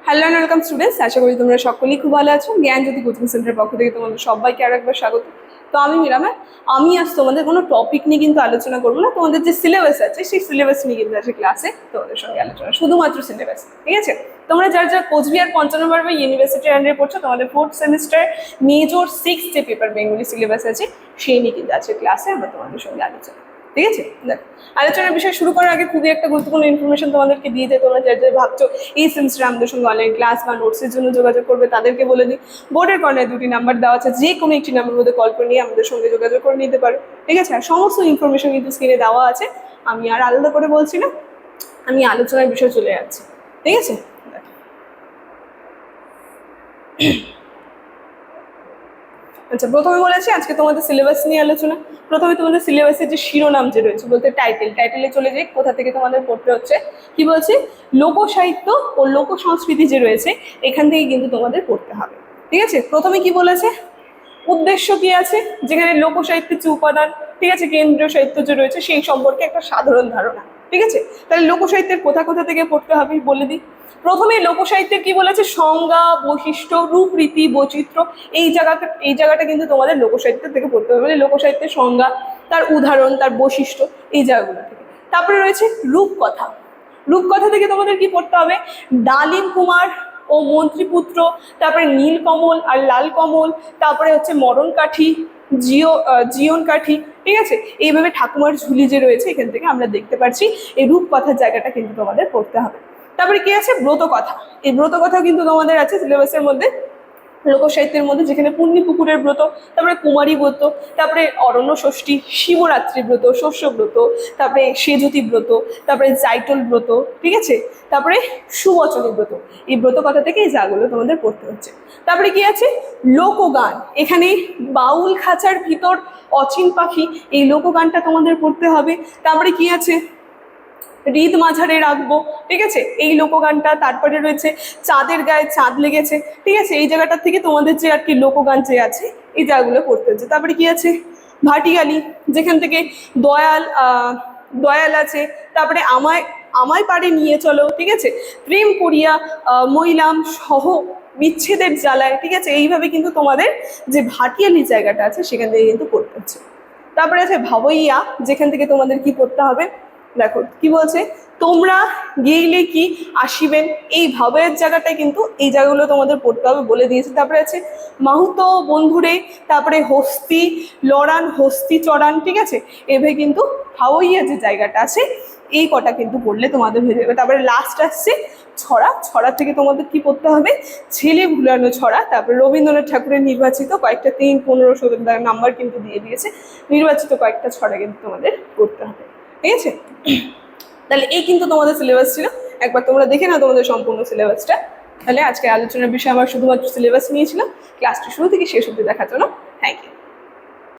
Hello and welcome students, আশা করি তোমরা সকলেই খুব ভালো আছো। জ্ঞানজ্যোতি কোচিং সেন্টারের পক্ষ থেকে তোমাদের সবাইকে আর একবার স্বাগত। তো আমি মিরামা, আমি আজ তোমাদের কোনো টপিক নিয়ে কিন্তু আলোচনা করবো না। তোমাদের যে সিলেবাস আছে সেই সিলেবাস নিয়ে কিন্তু আছে ক্লাসে তোমাদের সঙ্গে আলোচনা, শুধুমাত্র সিলেবাস। ঠিক আছে, তোমরা যারা কোচবিহার পঞ্চানন বা ইউনিভার্সিটির আন্ডারে পড়ছো, তোমাদের 4th সেমিস্টার মেজর 6 যে পেপার বেঙ্গলি সিলেবাস আছে সেই নিয়ে কিন্তু আছে ক্লাসে আমরা তোমাদের সঙ্গে আলোচনা। ঠিক আছে, দেখো আলোচনার বিষয় শুরু করার আগে খুবই একটা গুরুত্বপূর্ণ ইনফরমেশন তোমাদেরকে দিয়ে যে তোমরা যারা ভাবছো এই সেমিস্টারে আমাদের সঙ্গে অনলাইন ক্লাস বা নোটসের জন্য যোগাযোগ করবে, তাদেরকে বলে দিই বোর্ডের কর্নারে 2টি নাম্বার দেওয়া আছে, যে কোনো একটি নাম্বার মধ্যে কল করে নিয়ে আমাদের সঙ্গে যোগাযোগ করে নিতে পারো। ঠিক আছে, আর সমস্ত ইনফরমেশন কিন্তু স্ক্রিনে দেওয়া আছে, আমি আর আলাদা করে বলছি না, আমি আলোচনার বিষয় চলে যাচ্ছি। ঠিক আছে, আচ্ছা প্রথমে বলেছি আজকে তোমাদের সিলেবাস নিয়ে আলোচনা। প্রথমে তোমাদের সিলেবাসের যে শিরোনাম যে রয়েছে বলতে টাইটেলে চলে যাই, কোথা থেকে তোমাদের পড়তে হচ্ছে। কি বলছে, লোকসাহিত্য ও লোক সংস্কৃতি যে রয়েছে এখান থেকে কিন্তু তোমাদের পড়তে হবে। ঠিক আছে, প্রথমে কি বলেছে, উদ্দেশ্য কি আছে, যেখানে লোকসাহিত্যের যে উপাদান, ঠিক আছে, কেন্দ্রীয় সাহিত্য যে রয়েছে সেই সম্পর্কে একটা সাধারণ ধারণা। ঠিক আছে, তাহলে লোকসাহিত্যের কোথা কোথা থেকে পড়তে হবে বলে দিই। প্রথমে লোকসাহিত্যের কি বলেছে, সংজ্ঞা, বৈশিষ্ট্য, রূপরীতি, বৈচিত্র্য, এই জায়গাটা কিন্তু তোমাদের লোকসাহিত্য থেকে পড়তে হবে। মানে লোকসাহিত্যের সংজ্ঞা, তার উদাহরণ, তার বৈশিষ্ট্য, এই জায়গাগুলো থেকে। তারপরে রয়েছে রূপকথা। রূপকথা থেকে তোমাদের কি পড়তে হবে, ডালিম কুমার ও মন্ত্রীপুত্র, তারপরে নীলকমল আর লাল কমল, তারপরে হচ্ছে মরণ কাঠি, জীবন কাঠি। ঠিক আছে, এইভাবে ঠাকুমার ঝুলি যে রয়েছে এখান থেকে আমরা দেখতে পাচ্ছি এই রূপকথার জায়গাটা কিন্তু তোমাদের পড়তে হবে। তারপরে কি আছে, ব্রত কথা। এই ব্রত কথাও কিন্তু তোমাদের আছে সিলেবাসের মধ্যে, লোকসাহিত্যের মধ্যে, যেখানে পুণ্যি পুকুরের ব্রত, তারপরে কুমারী ব্রত, তারপরে অরণ্য ষষ্ঠী, শিবরাত্রি ব্রত, শস্য ব্রত, তারপরে সেজুতি ব্রত, তারপরে জাইটল ব্রত। ঠিক আছে, তারপরে সুবচনী ব্রত। এই ব্রত কথা থেকে এই জায়গাগুলো তোমাদের পড়তে হচ্ছে। তারপরে কি আছে, লোকগান। এখানে বাউল খাঁচার ভিতর অচিন পাখি, এই লোকগানটা তোমাদের পড়তে হবে। তারপরে কি আছে, হৃদ মাঝারে রাখবো। ঠিক আছে, এই লোকগানটা। তারপরে রয়েছে চাঁদের গায়ে চাঁদ লেগেছে। ঠিক আছে, এই জায়গাটার থেকে তোমাদের যে আর কি লোকগান যে আছে এই জায়গাগুলো পড়তে হচ্ছে। তারপরে কি আছে, ভাটিয়ালি, যেখান থেকে দয়াল আছে। তারপরে আমায় আমায় পারে নিয়ে চলো। ঠিক আছে, প্রেম করিয়া মইলাম সহ বিচ্ছেদের জ্বালায়। ঠিক আছে, এইভাবে কিন্তু তোমাদের যে ভাটিয়ালি জায়গাটা আছে সেখান থেকে কিন্তু পড়তে হচ্ছে। তারপরে আছে ভাবইয়া, যেখান থেকে তোমাদের কি পড়তে হবে, দেখো কি বলছে, তোমরা গেইলে কি আসিবেন, এই ভাবের জায়গাটায় কিন্তু এই জায়গাগুলো তোমাদের পড়তে হবে বলে দিয়েছে। তারপরে আছে মাহুত বন্ধুরে, তারপরে হস্তি লড়ান, হস্তি চড়ান। ঠিক আছে, এভাবে কিন্তু হাওয়াইয়া যে জায়গাটা আছে এই কটা কিন্তু পড়লে তোমাদের হয়ে যাবে। তারপরে লাস্ট আসছে ছড়া। ছড়া থেকে তোমাদের কি পড়তে হবে, ছেলে ভুলানো ছড়া। তারপরে রবীন্দ্রনাথ ঠাকুরের নির্বাচিত কয়েকটা 3, 15, 16 নাম্বার কিন্তু দিয়ে দিয়েছে, নির্বাচিত কয়েকটা ছড়া কিন্তু তোমাদের পড়তে হবে। ঠিক আছে, তাহলে এই কিন্তু তোমাদের সিলেবাস ছিল। একবার তোমরা দেখে নাও তোমাদের সম্পূর্ণ সিলেবাসটা। তাহলে আজকে আলোচনার বিষয় আমার শুধুমাত্র সিলেবাস নিয়েছিলাম। ক্লাসটি শুরু থেকে শেষ অবধি দেখার জন্য থ্যাংক ইউ।